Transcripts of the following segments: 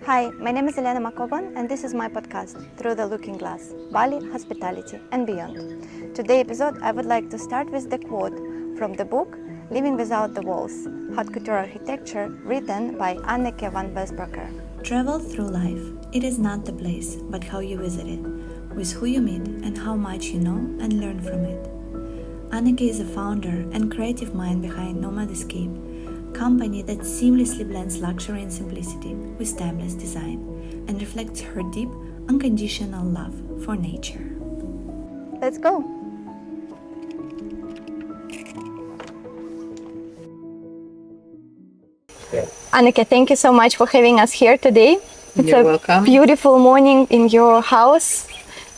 Hi, my name is Elena Makoban and this is my podcast, Through the Looking Glass, Bali, Hospitality and Beyond. Today's episode I would like to start with the quote from the book Living Without the Walls, Haute Couture Architecture, written by Anneke van Waesberghe. Travel through life. It is not the place, but how you visit it, with who you meet and how much you know and learn from it. Anneke is a founder and creative mind behind Nomade Escape, company that seamlessly blends luxury and simplicity with timeless design and reflects her deep, unconditional love for nature. Let's go! Anneke, thank you so much for having us here today. You're welcome. Beautiful morning in your house,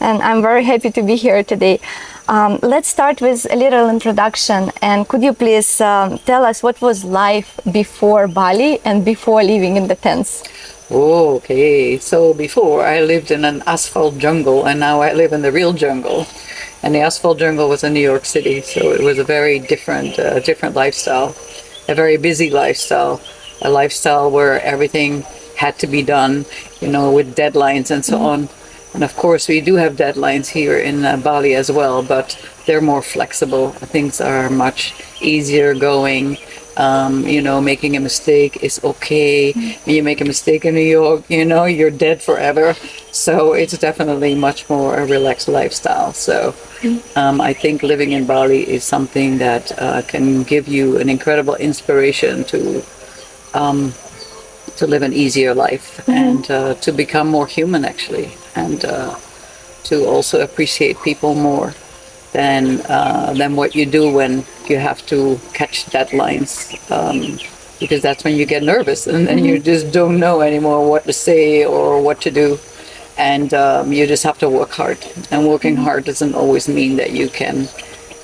and I'm very happy to be here today. Let's start with a little introduction, and could you please tell us what was life before Bali and before living in the tents? Oh, okay. So before I lived in an asphalt jungle, and now I live in the real jungle. And the asphalt jungle was in New York City, so it was a very different lifestyle, a very busy lifestyle, a lifestyle where everything had to be done, with deadlines and so on. And of course, we do have deadlines here in Bali as well, but they're more flexible. Things are much easier going. Making a mistake is okay. When you make a mistake in New York, you're dead forever. So it's definitely much more a relaxed lifestyle. So I think living in Bali is something that can give you an incredible inspiration to live an easier life and to become more human, actually, and to also appreciate people more than what you do when you have to catch deadlines, because that's when you get nervous and then you just don't know anymore what to say or what to do, and you just have to work hard, and working hard doesn't always mean that you can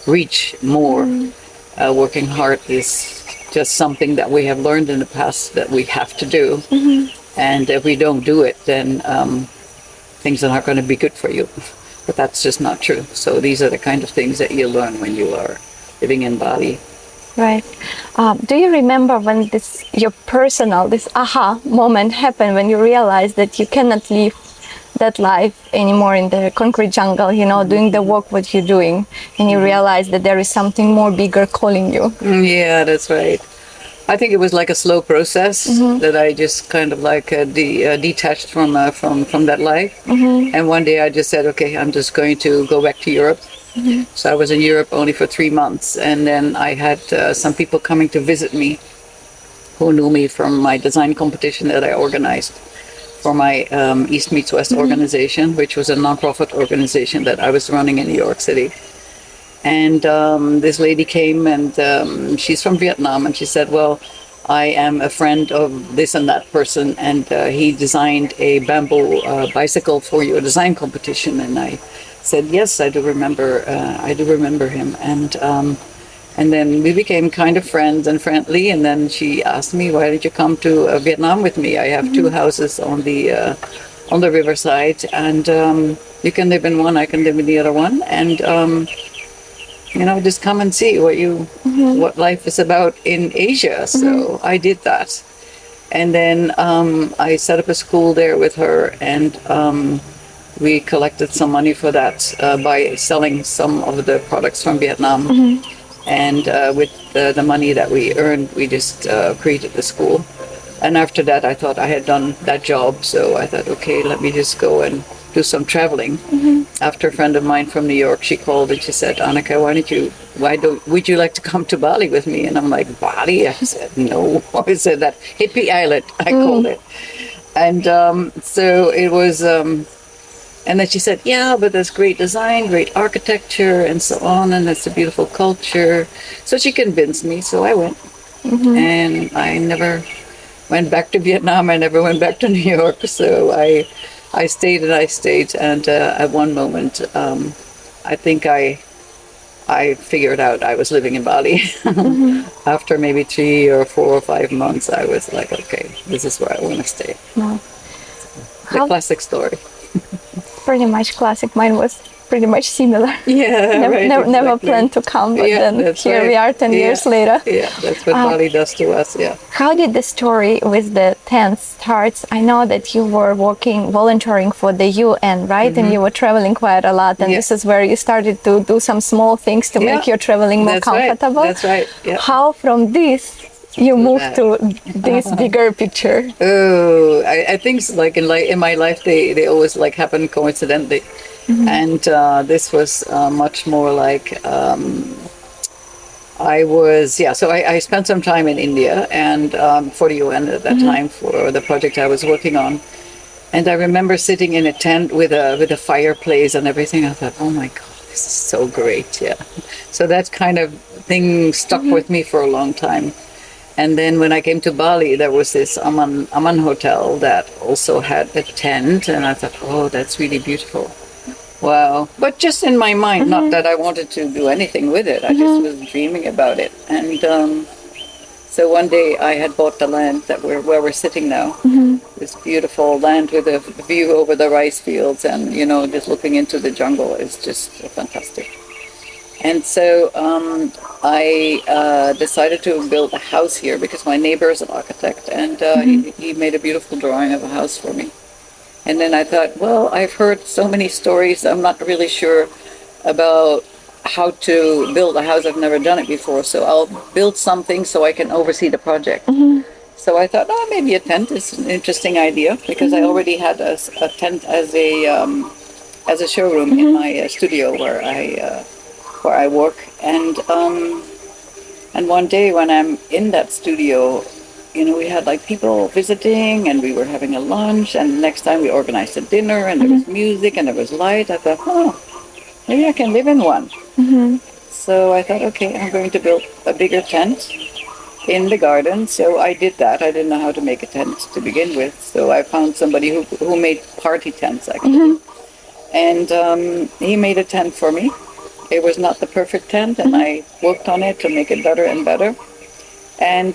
reach more. Working hard is just something that we have learned in the past that we have to do, and if we don't do it, then things are not going to be good for you. But that's just not true. So these are the kind of things that you learn when you are living in Bali. Right. Do you remember when this aha moment happened, when you realized that you cannot live that life anymore in the concrete jungle, doing the work what you're doing, and you realize that there is something more bigger calling you? Yeah, that's right. I think it was like a slow process that I just kind of like detached from that life. And one day I just said, okay, I'm just going to go back to Europe. So I was in Europe only for 3 months, and then I had some people coming to visit me who knew me from my design competition that I organized for my East Meets West organization, which was a non-profit organization that I was running in New York City. And this lady came, and she's from Vietnam, and she said, well, I am a friend of this and that person, and he designed a bamboo bicycle for your design competition. And I said, yes, I do remember him. And then we became kind of friends and friendly, and then she asked me, why did you come to Vietnam with me? I have 2 houses on the riverside, and you can live in one, I can live in the other one, and just come and see what life is about in Asia. So I did that. And then I set up a school there with her, and we collected some money for that by selling some of the products from Vietnam. And with the money that we earned, we just created the school. And after that, I thought I had done that job. So I thought, okay, let me just go and do some traveling. After a friend of mine from New York, she called and she said, Anneke, would you like to come to Bali with me? And I'm like, Bali? I said, no. I said that hippie island, I called it. And so it was, and then she said, yeah, but there's great design, great architecture, and so on, and it's a beautiful culture. So she convinced me, so I went. And I never went back to Vietnam, I never went back to New York, so I stayed, and at one moment, I think I figured out I was living in Bali. After maybe 3 or 4 or 5 months, I was like, okay, this is where I want to stay. The classic story. Pretty much classic. Mine was pretty much similar. Yeah, Never, right, never exactly. planned to come, but Yeah, then that's here right. we are 10 years later. Yeah, that's what Bali does to us. Yeah. How did the story with the tents start? I know that you were volunteering for the UN, right? And you were traveling quite a lot. And Yeah. this is where you started to do some small things to make your traveling more That's right. comfortable. That's right. Yeah. How from this you moved that. to this bigger picture? Oh, I think like in my life they always like happen coincidentally, and this was much more like I was So I spent some time in India and for the UN at that time for the project I was working on, and I remember sitting in a tent with a fireplace and everything. I thought, oh my God, this is so great. Yeah, so that kind of thing stuck with me for a long time. And then when I came to Bali, there was this Aman hotel that also had a tent, and I thought, oh, that's really beautiful. Wow. But just in my mind, not that I wanted to do anything with it. I just was dreaming about it. And so one day I had bought the land where we're sitting now. This beautiful land with a view over the rice fields and, just looking into the jungle is just fantastic. And so I decided to build a house here because my neighbor is an architect, and he made a beautiful drawing of a house for me. And then I thought, well, I've heard so many stories. I'm not really sure about how to build a house. I've never done it before. So I'll build something so I can oversee the project. So I thought, oh, maybe a tent is an interesting idea because I already had a tent as a showroom in my studio where I work. And one day when I'm in that studio, we had like people visiting and we were having a lunch, and the next time we organized a dinner and there was music and there was light. I thought, oh, maybe I can live in one. So I thought, okay, I'm going to build a bigger tent in the garden. So I did that. I didn't know how to make a tent to begin with. So I found somebody who made party tents actually. And he made a tent for me. It was not the perfect tent, and I worked on it to make it better and better. And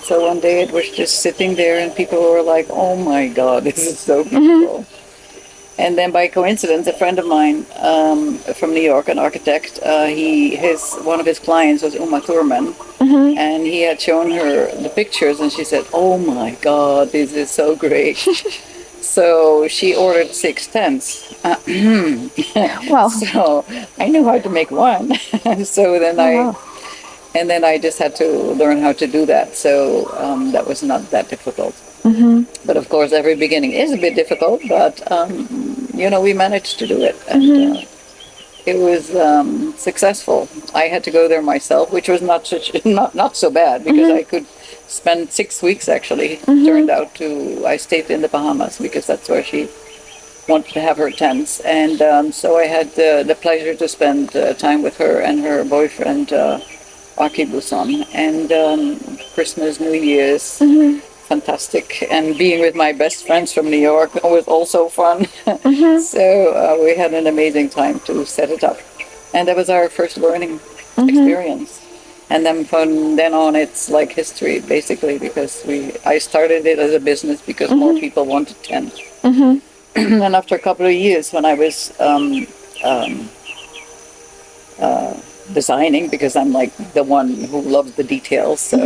so one day it was just sitting there, and people were like, oh my God, this is so beautiful. And then by coincidence, a friend of mine from New York, an architect, one of his clients was Uma Thurman, and he had shown her the pictures, and she said, oh my God, this is so great. So she ordered 6 tents. Wow. So I knew how to make one. So then And then I just had to learn how to do that. So that was not that difficult. But of course, every beginning is a bit difficult, but, we managed to do it. And it was successful. I had to go there myself, which was not so bad because I could spend 6 weeks actually. Turned out I stayed in the Bahamas because that's where she wanted to have her tents. And so I had the pleasure to spend time with her and her boyfriend, Aki Busan, and Christmas, New Year's, fantastic. And being with my best friends from New York was also fun. So we had an amazing time to set it up. And that was our first learning experience. And then from then on, it's like history, basically, because I started it as a business because more people wanted tents. And after a couple of years, when I was designing, because I'm like the one who loves the details. So,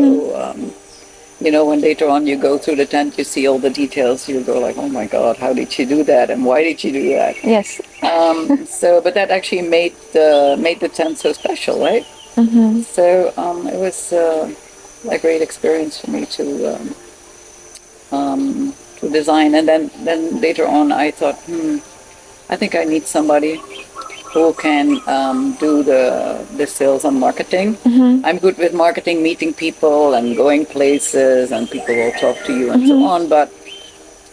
when later on you go through the tent, you see all the details, you go like, oh my God, how did she do that? And why did she do that? Yes. But that actually made the tent so special, right? So it was a great experience for me to design. And then later on I thought, I think I need somebody who can do the sales and marketing. I'm good with marketing, meeting people and going places, and people will talk to you and so on, but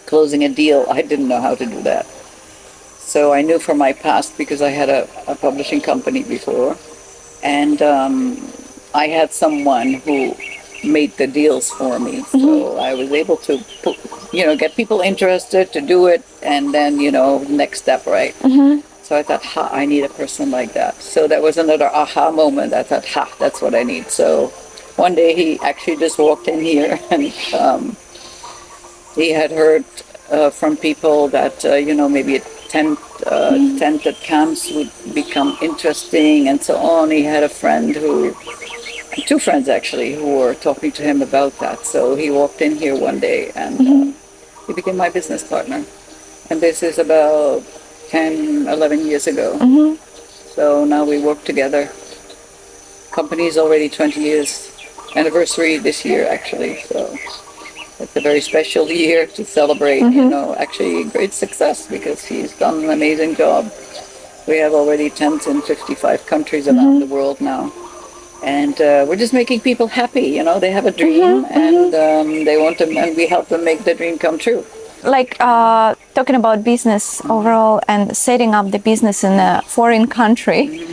closing a deal, I didn't know how to do that. So I knew from my past, because I had a publishing company before, and I had someone who made the deals for me. So I was able to get people interested to do it, and then, next step, right? So I thought, I need a person like that. So that was another aha moment. I thought, that's what I need. So one day he actually just walked in here, and he had heard from people that, maybe tented camps would become interesting and so on. He had a friend two friends actually, who were talking to him about that. So he walked in here one day and he became my business partner. And this is about 10, 11 years ago. So now we work together. Company is already 20 years anniversary this year actually. So it's a very special year to celebrate, actually great success, because he's done an amazing job. We have already tents in 55 countries around the world now. And we're just making people happy, they have a dream and they want to, and we help them make the dream come true. Like talking about business overall and setting up the business in a foreign country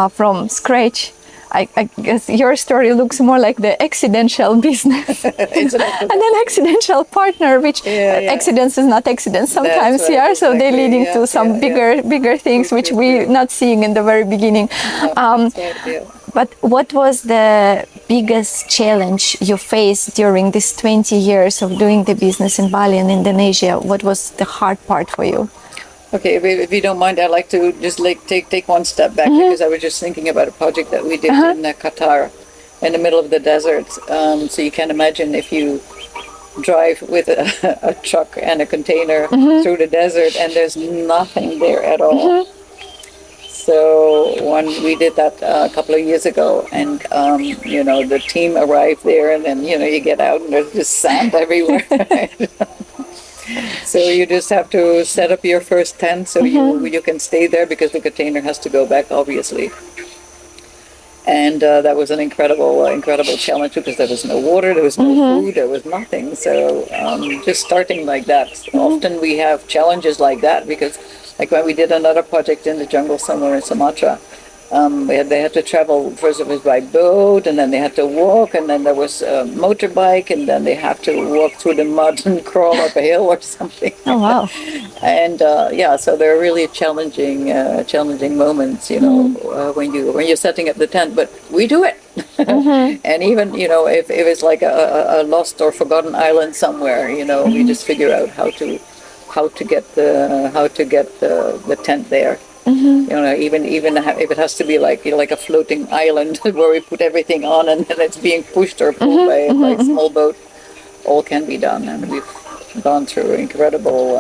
from scratch. I guess your story looks more like the accidental business and an accidental partner, which accidents is not accidents sometimes, right, so they're leading to some bigger things which we're not seeing in the very beginning. But what was the biggest challenge you faced during these 20 years of doing the business in Bali and Indonesia? What was the hard part for you? Okay, if you don't mind, I'd like to just take one step back, because I was just thinking about a project that we did in Qatar, in the middle of the desert. So you can imagine if you drive with a truck and a container through the desert and there's nothing there at all. So when we did that a couple of years ago, and the team arrived there, and then you get out and there's just sand everywhere. So you just have to set up your first tent so you can stay there, because the container has to go back, obviously. And that was an incredible challenge, because there was no water, there was no food, there was nothing. So just starting like that. Often we have challenges like that, because like when we did another project in the jungle somewhere in Sumatra, they had to travel. First it was by boat, and then they had to walk, and then there was a motorbike, and then they have to walk through the mud and crawl up a hill or something. Oh wow! And so they're really challenging moments, when you're setting up the tent. But we do it, and even if it's like a lost or forgotten island somewhere, we just figure out how to get the tent there. Even if it has to be like a floating island where we put everything on and then it's being pushed or pulled by a small boat, all can be done. And we've gone through incredible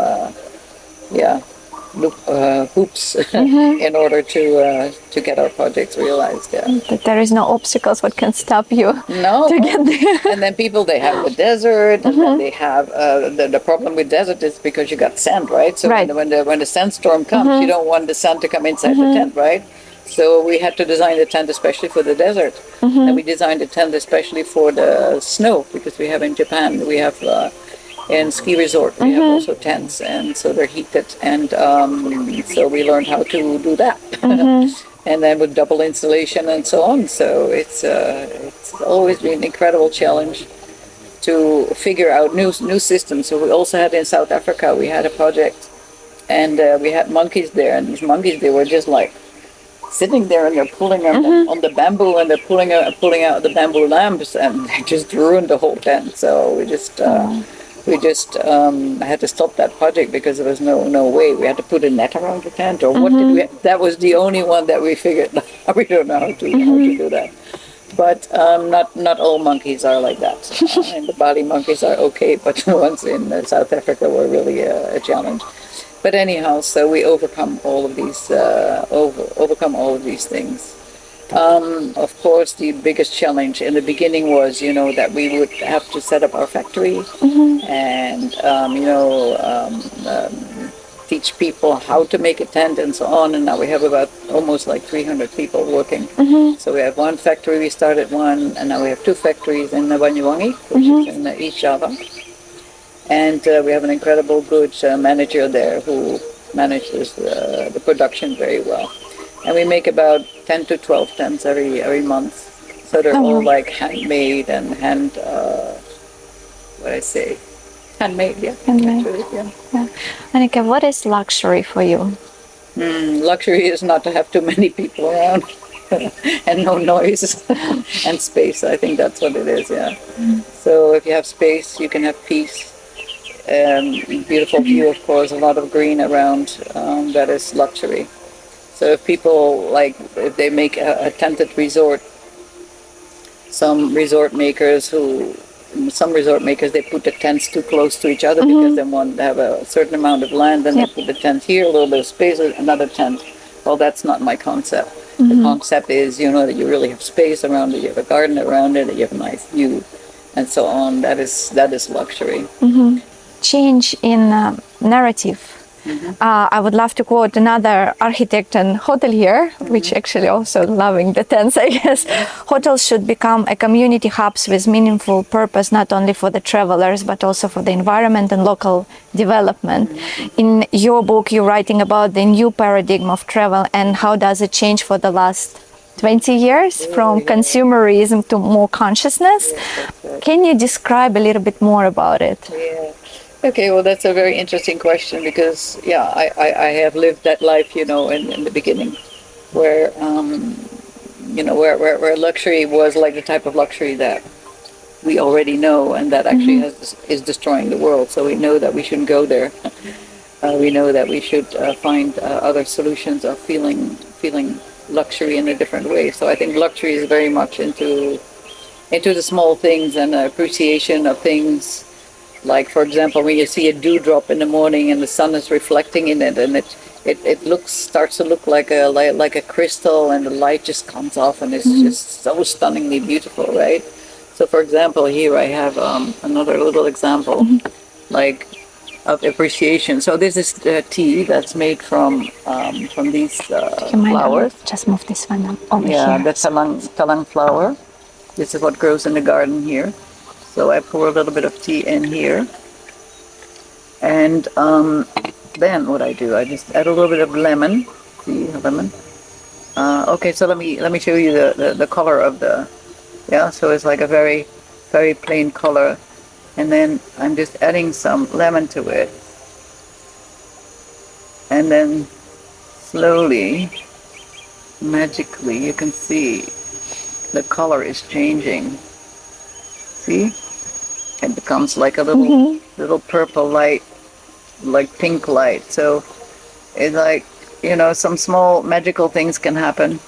hoops in order to get our projects realized. That there is no obstacles what can stop you to get there. And then they have the desert, and then they have the problem with desert is because you got sand, right? So when the sandstorm comes, you don't want the sand to come inside the tent, right? So we had to design the tent especially for the desert, and we designed the tent especially for the snow, because we have in Japan, we have in ski resort, we have also tents, and so they're heated, and so we learned how to do that. And then with double insulation and so on. So it's always been an incredible challenge to figure out new systems. So we also had in South Africa, we had a project, and we had monkeys there, and these monkeys, they were just like sitting there, and they're pulling on the bamboo, and they're pulling out the bamboo lamps, and they just ruined the whole tent. So we just had to stop that project, because there was no way. We had to put a net around the tent, or what did we? That was the only one that we figured. We don't know how to do that. But not all monkeys are like that. And the Bali monkeys are okay, but the ones in South Africa were really a challenge. But anyhow, so we overcome all of these things. Of course, the biggest challenge in the beginning was, that we would have to set up our factory and, teach people how to make a tent and so on. And now we have about almost like 300 people working. So we have one factory, we started one, and now we have two factories in Banyuwangi, which is in East Java. And we have an incredible good manager there who manages the production very well. And we make about 10 to 12 tents every month. So they're all like handmade and handmade, yeah. Handmade. Actually, yeah. Anneke, what is luxury for you? Luxury is not to have too many people around and no noise and space. I think that's what it is, yeah. So if you have space, you can have peace. beautiful view, of course, a lot of green around, that is luxury. So if people if they make a tented resort, some resort makers they put the tents too close to each other because they want to have a certain amount of land, and they put the tent here, a little bit of space, another tent. Well, that's not my concept. The concept is, that you really have space around it, you have a garden around it, you have a nice view, and so on. That is luxury. Change in narrative. I would love to quote another architect and hotelier, which actually also loving the tents, I guess. Hotels should become a community hubs with meaningful purpose, not only for the travelers, but also for the environment and local development. In your book, you're writing about the new paradigm of travel and how does it change for the last 20 years from consumerism to more consciousness. Can you describe a little bit more about it? Yeah. Okay, well, that's a very interesting question because, I have lived that life, in the beginning, where, where luxury was like the type of luxury that we already know, and that actually is destroying the world. So we know that we shouldn't go there. We know that we should find other solutions of feeling luxury in a different way. So I think luxury is very much into the small things and appreciation of things. Like, for example, when you see a dewdrop in the morning and the sun is reflecting in it, and it starts to look like a crystal, and the light just comes off, and it's just so stunningly beautiful, right? So, for example, here I have another little example, of appreciation. So this is tea that's made from these flowers. Just move this one up over Yeah, here. the talang flower. This is what grows in the garden here. So I pour a little bit of tea in here, and then what I do, I just add a little bit of lemon. See, lemon. Okay, so let me show you the color of the. Yeah, so it's like a very, very plain color, and then I'm just adding some lemon to it, and then slowly, magically, you can see the color is changing. See? It becomes like a little purple light, like pink light. So it's like, some small magical things can happen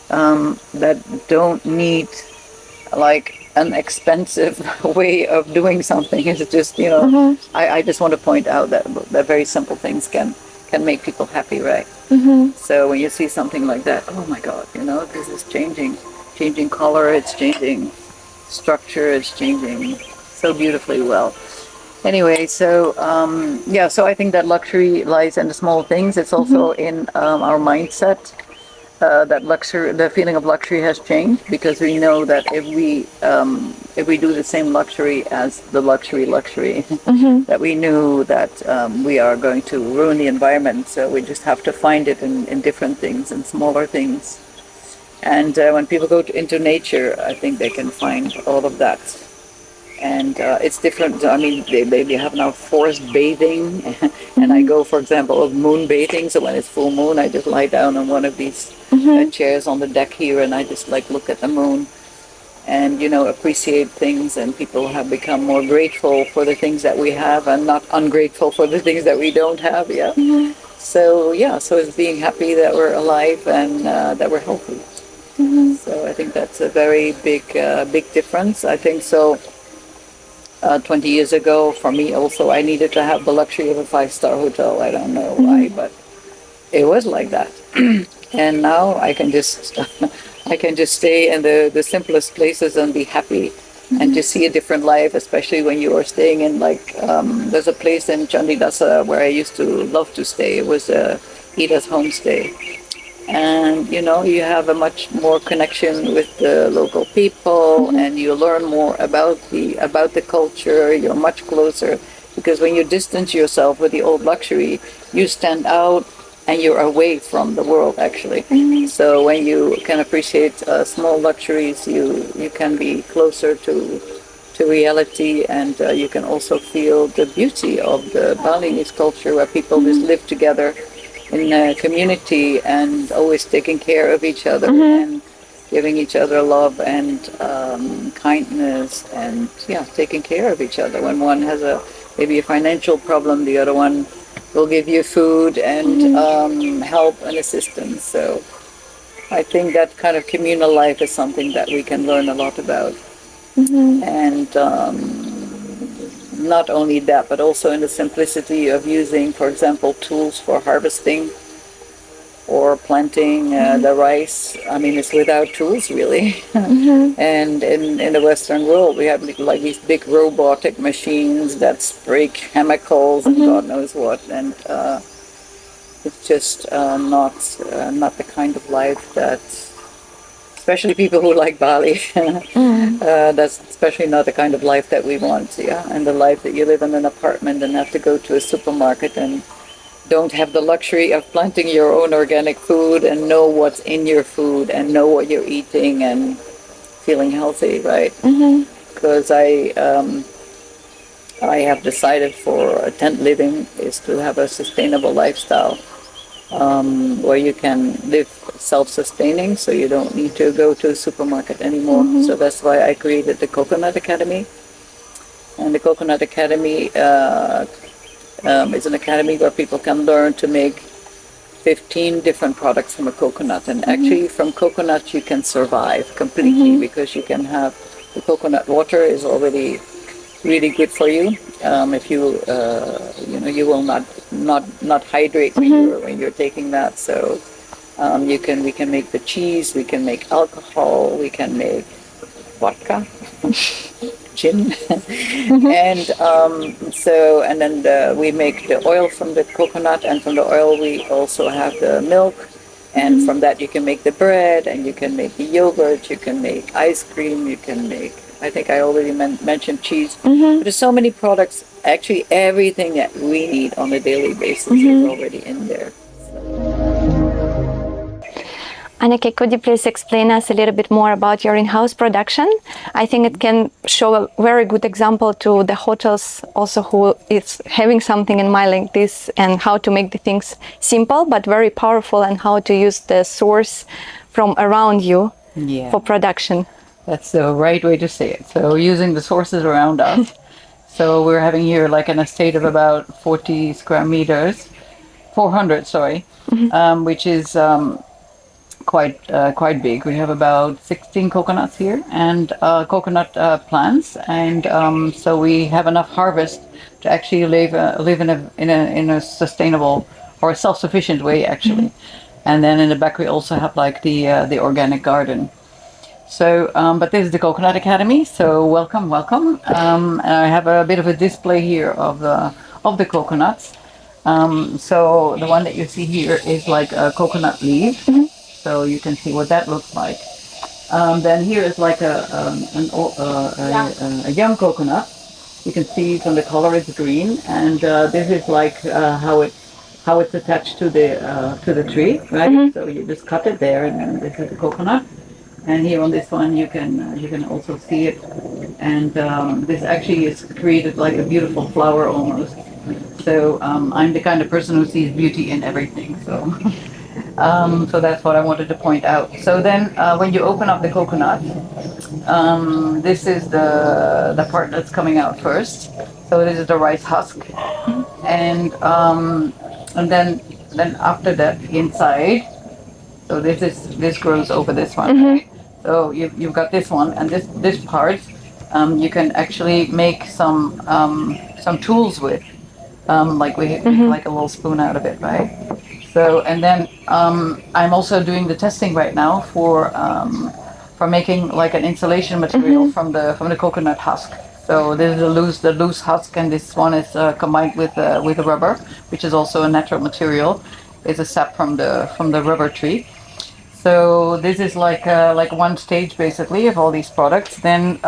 that don't need like an expensive way of doing something. It's just, I just want to point out that very simple things can make people happy, right? So when you see something like that, oh my God, this is changing color, it's changing structure, it's changing so beautifully well. Anyway, so so I think that luxury lies in the small things. It's also in our mindset that the feeling of luxury has changed, because we know that if we do the same luxury as the luxury, that we knew that we are going to ruin the environment. So we just have to find it in different things, in smaller things. And when people go into nature, I think they can find all of that. And it's different. I mean, they have now forest bathing, and I go, for example, moon bathing. So when it's full moon, I just lie down on one of these chairs on the deck here, and I just look at the moon, and appreciate things. And people have become more grateful for the things that we have, and not ungrateful for the things that we don't have. Yeah. So it's being happy that we're alive and that we're healthy. So I think that's a very big difference. I think so. 20 years ago, for me also, I needed to have the luxury of a 5-star hotel. I don't know why, but it was like that. And now I can just stay in the simplest places and be happy, and just see a different life, especially when you are staying in there's a place in Chandidasa where I used to love to stay. It was Ida's homestay. And you have a much more connection with the local people, and you learn more about the culture. You're much closer, because when you distance yourself with the old luxury, you stand out and you're away from the world, actually. So when you can appreciate small luxuries, you can be closer to reality, and you can also feel the beauty of the Balinese culture, where people just live together in a community and always taking care of each other and giving each other love and kindness, and taking care of each other. When one has a maybe a financial problem. The other one will give you food and help and assistance. So I think that kind of communal life is something that we can learn a lot about. And not only that, but also in the simplicity of using, for example, tools for harvesting or planting the rice. I mean, it's without tools, really. And in the Western world, we have like these big robotic machines that spray chemicals and God knows what. And it's just not the kind of life that, especially people who like Bali, that's especially not the kind of life that we want. Yeah, and the life that you live in an apartment and have to go to a supermarket and don't have the luxury of planting your own organic food and know what's in your food and know what you're eating and feeling healthy, right? Because I have decided for tent living is to have a sustainable lifestyle where you can live self-sustaining, so you don't need to go to a supermarket anymore. So that's why I created the Coconut Academy. And the Coconut Academy is an academy where people can learn to make 15 different products from a coconut. And actually from coconut you can survive completely because you can have the coconut water is already really good for you. If you you will not hydrate when you're taking that. So we can make the cheese, we can make alcohol, we can make vodka, gin, and then we make the oil from the coconut, and from the oil we also have the milk, and from that you can make the bread, and you can make the yogurt, you can make ice cream, you can make, I think I already mentioned cheese. But there's so many products, actually everything that we need on a daily basis is already in there. Anneke, could you please explain us a little bit more about your in-house production? I think it can show a very good example to the hotels also who is having something in mind like this, and how to make the things simple but very powerful, and how to use the source from around you for production. That's the right way to say it. So using the sources around us. So we're having here like an estate of about 40 square meters, 400, sorry, which is quite big. We have about 16 coconuts here and coconut plants, and so we have enough harvest to actually live in a sustainable or self-sufficient way actually. And then in the back we also have like the organic garden. So, but this is the Coconut Academy. So welcome. And I have a bit of a display here of the coconuts. So the one that you see here is like a coconut leaf. So you can see what that looks like. Then here is like a young coconut. You can see from the color it's green, and this is like how it's attached to the tree, right? So you just cut it there, and then this is the coconut. And here on this one you can also see it, and this actually is created like a beautiful flower almost. So I'm the kind of person who sees beauty in everything. So. So that's what I wanted to point out. So then when you open up the coconut, this is the part that's coming out first. So this is the rice husk, and then after that inside, so this grows over this one, right? So you've got this one, and this part you can actually make some tools with, like we like a little spoon out of it, right? So, and then I'm also doing the testing right now for making like an insulation material from the coconut husk. So this is the loose husk, and this one is combined with a rubber, which is also a natural material. It's a sap from the rubber tree. So this is like one stage basically of all these products. Then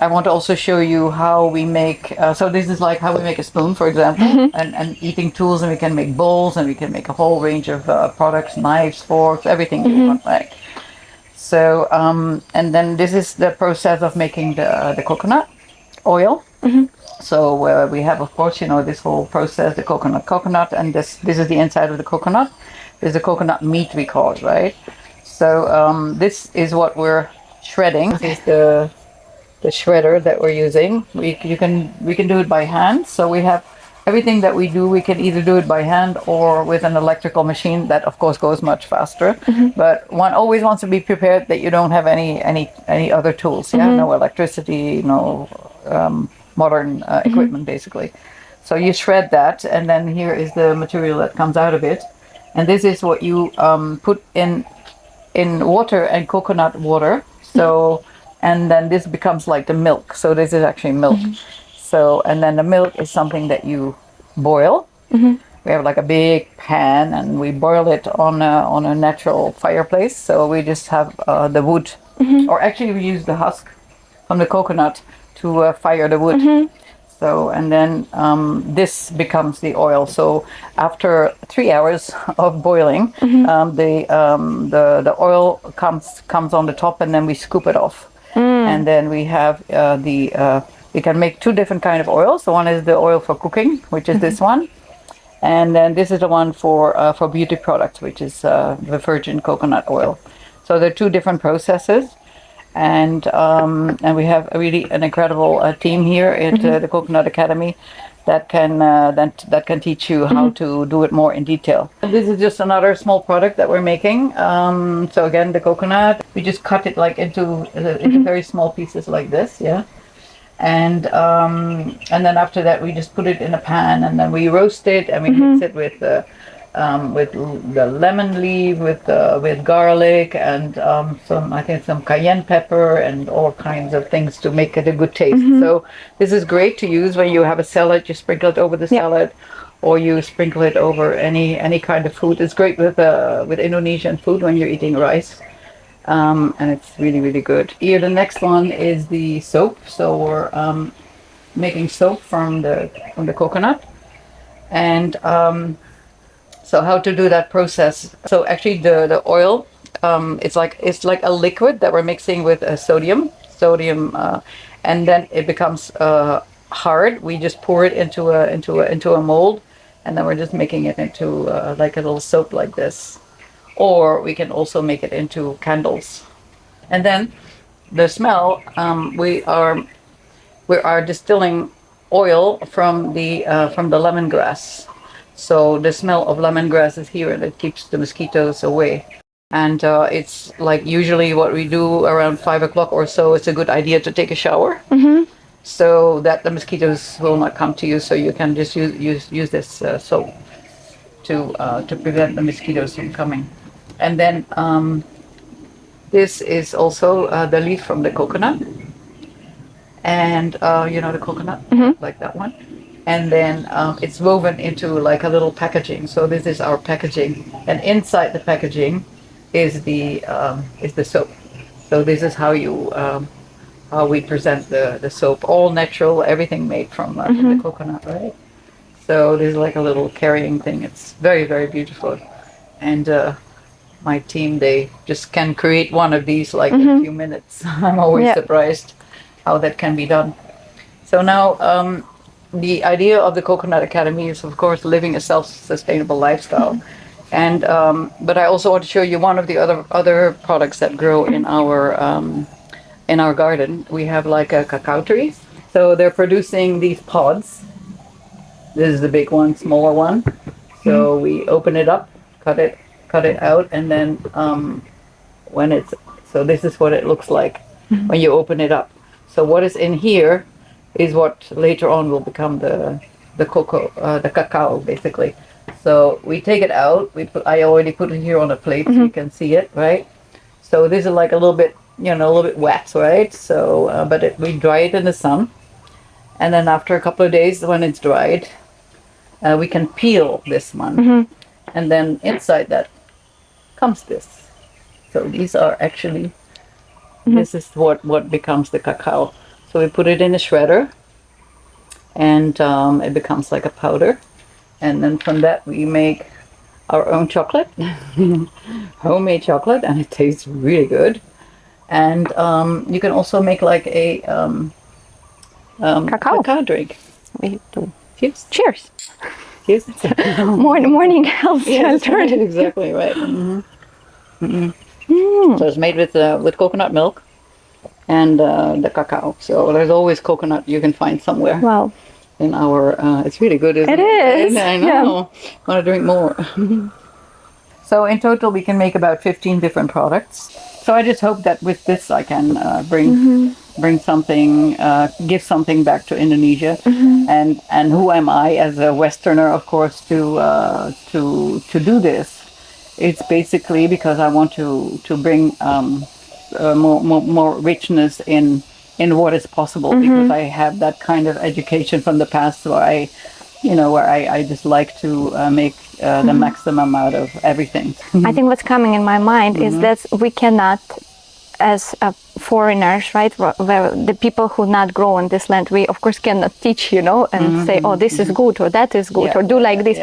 I want to also show you how we make, so this is like how we make a spoon, for example, and eating tools, and we can make bowls, and we can make a whole range of products, knives, forks, everything you want, right? So, and then this is the process of making the coconut oil. So we have, of course, this whole process, the coconut, and this is the inside of the coconut. This is the coconut meat, we call it, right? So this is what we're shredding. This is the shredder that we're using. We can do it by hand. So we have everything that we do. We can either do it by hand or with an electrical machine that, of course, goes much faster. But one always wants to be prepared that you don't have any other tools. Yeah, no electricity, no modern equipment, basically. So you shred that, and then here is the material that comes out of it. And this is what you put in water and coconut water. So, and then this becomes like the milk. So this is actually milk. So, and then the milk is something that you boil. We have like a big pan, and we boil it on a natural fireplace. So we just have the wood, or actually we use the husk from the coconut to fire the wood. So, and then this becomes the oil. So after 3 hours of boiling, the oil comes on the top, and then we scoop it off. And then we have we can make two different kind of oils. So one is the oil for cooking, which is this one. And then this is the one for beauty products, which is the virgin coconut oil. So they're two different processes. And we have really an incredible team here at the Coconut Academy that can teach you how to do it more in detail. And this is just another small product that we're making. So again, the coconut, we just cut it like into very small pieces like this, yeah. And then after that, we just put it in a pan, and then we roast it, and we mix it with the lemon leaf, with garlic, and some cayenne pepper, and all kinds of things to make it a good taste. So this is great to use when you have a salad. You sprinkle it over the salad, or you sprinkle it over any kind of food. It's great with Indonesian food when you're eating rice. And it's really, really good. Here, the next one is the soap. So we're making soap from the coconut, and so how to do that process? So actually, the oil, it's like a liquid that we're mixing with sodium, and then it becomes hard. We just pour it into a mold, and then we're just making it into like a little soap like this. Or we can also make it into candles. And then the smell, we are distilling oil from the lemongrass. So the smell of lemongrass is here, and it keeps the mosquitoes away. And it's like usually what we do around 5 o'clock or so. It's a good idea to take a shower, so that the mosquitoes will not come to you. So you can just use this soap to prevent the mosquitoes from coming. And then this is also the leaf from the coconut, and the coconut, like that one. And then it's woven into like a little packaging. So this is our packaging, and inside the packaging is the soap. So this is how we present the soap, all natural, everything made from the coconut, right? So this is like a little carrying thing. It's very, very beautiful, and my team, they just can create one of these like in a few minutes. I'm always surprised how that can be done. So now the idea of the Coconut Academy is, of course, living a self-sustainable lifestyle. And but I also want to show you one of the other products that grow in our garden. We have like a cacao tree. So they're producing these pods. This is the big one, smaller one. So we open it up, cut it out, and then so this is what it looks like when you open it up. So what is in here is what later on will become the cocoa, the cacao, basically. So we take it out. I already put it here on a plate, so you can see it, right? So this is like a little bit wet, right? So we dry it in the sun, and then after a couple of days, when it's dried, we can peel this one, and then inside that comes this. So these are actually, this is what becomes the cacao. So we put it in a shredder, and it becomes like a powder. And then from that we make our own chocolate, homemade chocolate, and it tastes really good. And you can also make like a cacao drink. We do. Cheers. Cheers. Cheers. Morning healthy alternative. Exactly right. So it's made with coconut milk, and the cacao. So there's always coconut you can find somewhere Wow. in our. It's really good, isn't It it? is, I yeah. know. Want to drink more. So in total, we can make about 15 different products. So I just hope that with this, I can bring something, give something back to Indonesia. And who am I as a Westerner, of course, to do this? It's basically because I want to bring more richness in what is possible, because I have that kind of education from the past where I just like to make the maximum out of everything. I think what's coming in my mind is that we cannot, as foreigners, right, where the people who not grow in this land, we of course cannot teach, and say, oh, this is good or that is good, or do like this.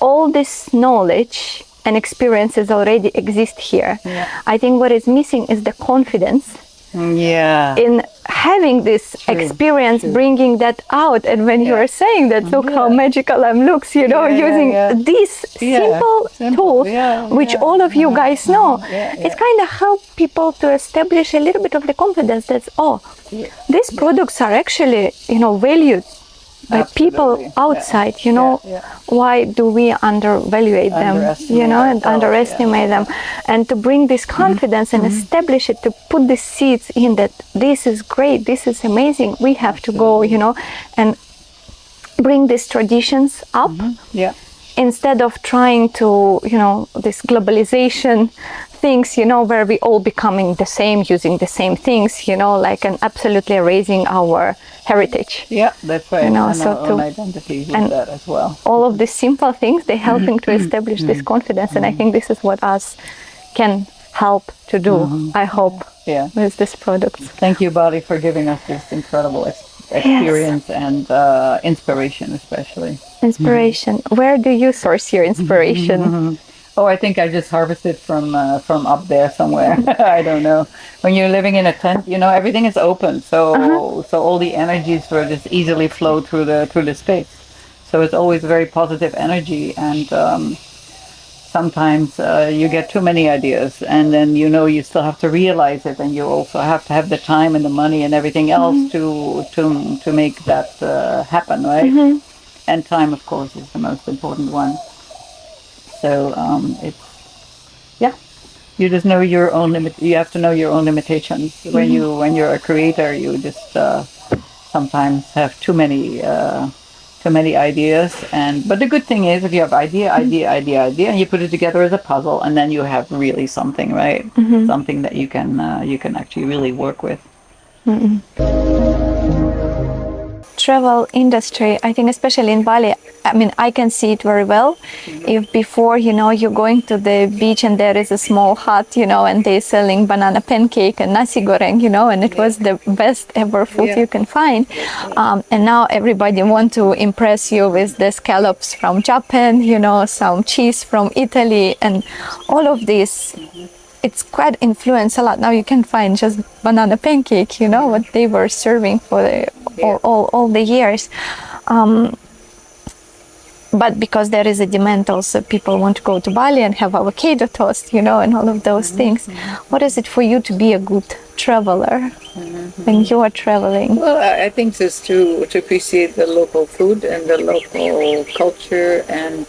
All this knowledge and experiences already exist here. I think what is missing is the confidence in having this experience, bringing that out. And when you are saying that, look how magical looks, using these simple tools, which all of you guys know, it's kind of help people to establish a little bit of the confidence that, these products are actually, valued by people outside, why do we undervaluate them, and underestimate them, and to bring this confidence and establish it, to put the seeds in that this is great, this is amazing, we have to go, and bring these traditions up, instead of trying to, this globalization things, where we all becoming the same, using the same things, and absolutely erasing our heritage. Yeah, that's right. And so our own identity with that as well. All of these simple things, they're helping to establish this confidence, and I think this is what us can help to do, I hope, with this product. Thank you, Bali, for giving us this incredible experience and inspiration, especially. Inspiration. Where do you source your inspiration? Oh, I think I just harvested from up there somewhere. I don't know. When you're living in a tent, everything is open, so all the energies will just easily flow through the space. So it's always very positive energy, and sometimes you get too many ideas, and then you still have to realize it, and you also have to have the time and the money and everything else to make that happen, right? And time, of course, is the most important one. So you just know your own limit. You have to know your own limitations. When you're a creator, you just sometimes have too many ideas. But the good thing is, if you have idea, and you put it together as a puzzle, and then you have really something, right? Something that you can actually really work with. Travel industry, I think especially in Bali, I can see it very well. If before, you're going to the beach and there is a small hut, and they're selling banana pancake and nasi goreng, and it was the best ever food you can find. And now everybody want to impress you with the scallops from Japan, some cheese from Italy, and all of this. It's quite influenced a lot. Now you can find just banana pancake, what they were serving for all the years. But because there is a demand also, people want to go to Bali and have avocado toast, and all of those things. What is it for you to be a good traveler when you are traveling? Well, I think just to appreciate the local food and the local culture, and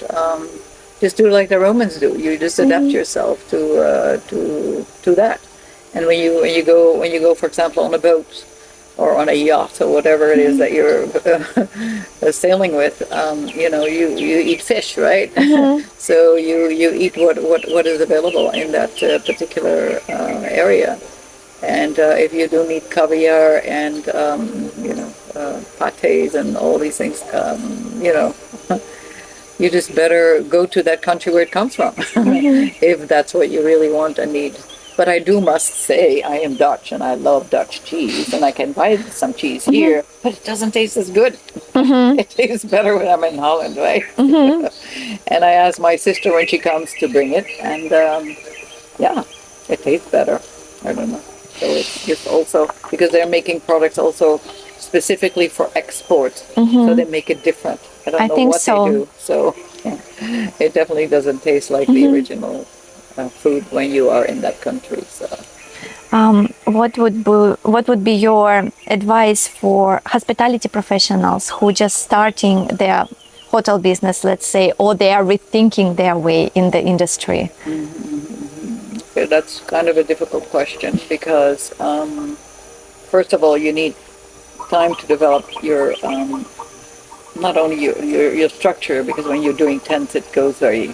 just do like the Romans do. You just adapt yourself to that. And when you go, for example, on a boat or on a yacht or whatever it is that you're sailing with, you eat fish, right? So you eat what is available in that particular area. And if you do need caviar and pates and all these things, you just better go to that country where it comes from, if that's what you really want and need. But I must say, I am Dutch and I love Dutch cheese, and I can buy some cheese here, but it doesn't taste as good. It tastes better when I'm in Holland, right? And I ask my sister when she comes to bring it, and it tastes better. I don't know. So it's just also because they're making products also specifically for export, so they make it different. I don't know what they do. So it definitely doesn't taste like the original food when you are in that country. So What would be your advice for hospitality professionals who just starting their hotel business, let's say, or they are rethinking their way in the industry? Okay, that's kind of a difficult question because first of all, you need time to develop your not only your structure, because when you're doing tents, it goes very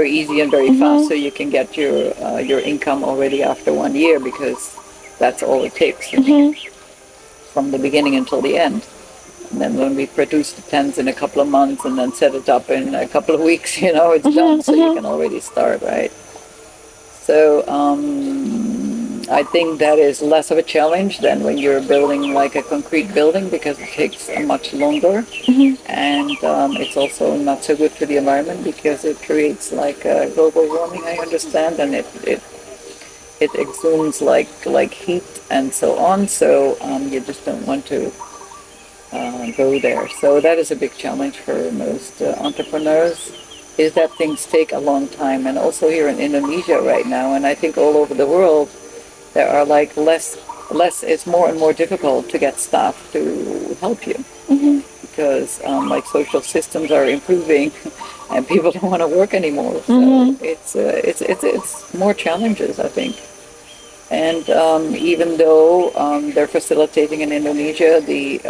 easy and very fast, so you can get your income already after 1 year, because that's all it takes, you know, from the beginning until the end. And then when we produce the tents in a couple of months and then set it up in a couple of weeks, you know, it's done, so you can already start, right? So I think that is less of a challenge than when you're building like a concrete building, because it takes much longer, and it's also not so good for the environment because it creates like global warming, I understand, and it exudes like heat and so on. So you just don't want to go there. So that is a big challenge for most entrepreneurs, is that things take a long time. And also here in Indonesia right now, and I think all over the world, there are like less, it's more and more difficult to get staff to help you, because like social systems are improving and people don't want to work anymore. So it's more challenges, I think. And even though they're facilitating in Indonesia the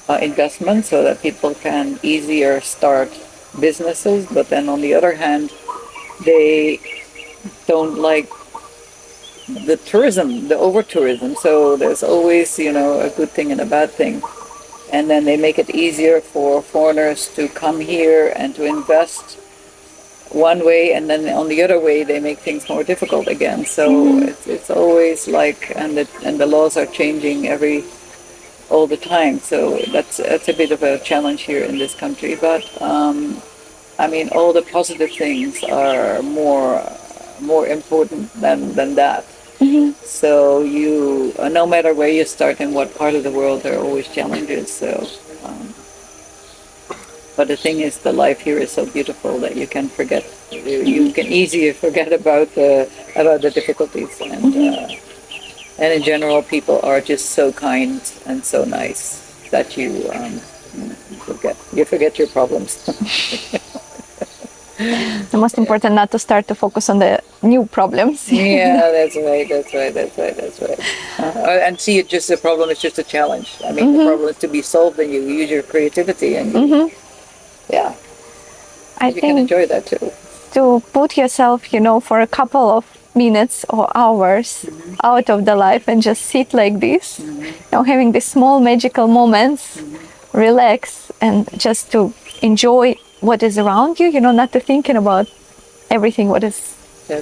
investment so that people can easier start businesses, but then on the other hand, they don't like the tourism, the over-tourism. So there's always, you know, a good thing and a bad thing. And then they make it easier for foreigners to come here and to invest one way, and then on the other way they make things more difficult again. So it's always like, and the laws are changing all the time. So that's a bit of a challenge here in this country. But I mean, all the positive things are more important than that. So you, no matter where you start in what part of the world, there are always challenges. So, but the thing is, the life here is so beautiful that you can forget. You can easily forget about the difficulties, and in general, people are just so kind and so nice that you forget your problems. The most important not to start to focus on the new problems. Yeah, that's right. And see it just, the problem is just a challenge. I mean, the problem is to be solved, and you use your creativity, and yeah, I you think can enjoy that too. to put yourself, you know, for a couple of minutes or hours out of the life and just sit like this, you know, having these small magical moments, relax, and just to enjoy what is around you, you know, not to thinking about everything what is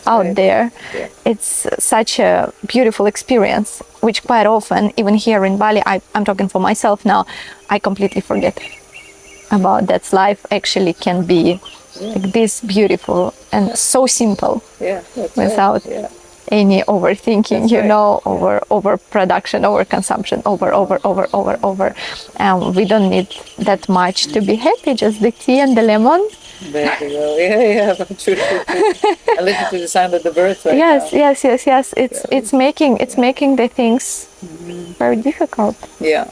out there. Yeah. It's such a beautiful experience, which quite often, even here in Bali, I'm talking for myself now, I completely forget about that life actually can be like this beautiful and so simple, without any overthinking, you know, overproduction, overconsumption, over. We don't need that much to be happy, just the tea and the lemon. There you go. Yeah, true. I listen to the sound of the birds right now. Yes. It's making the things very difficult. Yeah.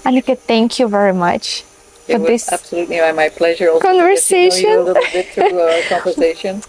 Anneke, thank you very much. It was absolutely my pleasure. Also Conversation. to get to know you a little bit through our conversation.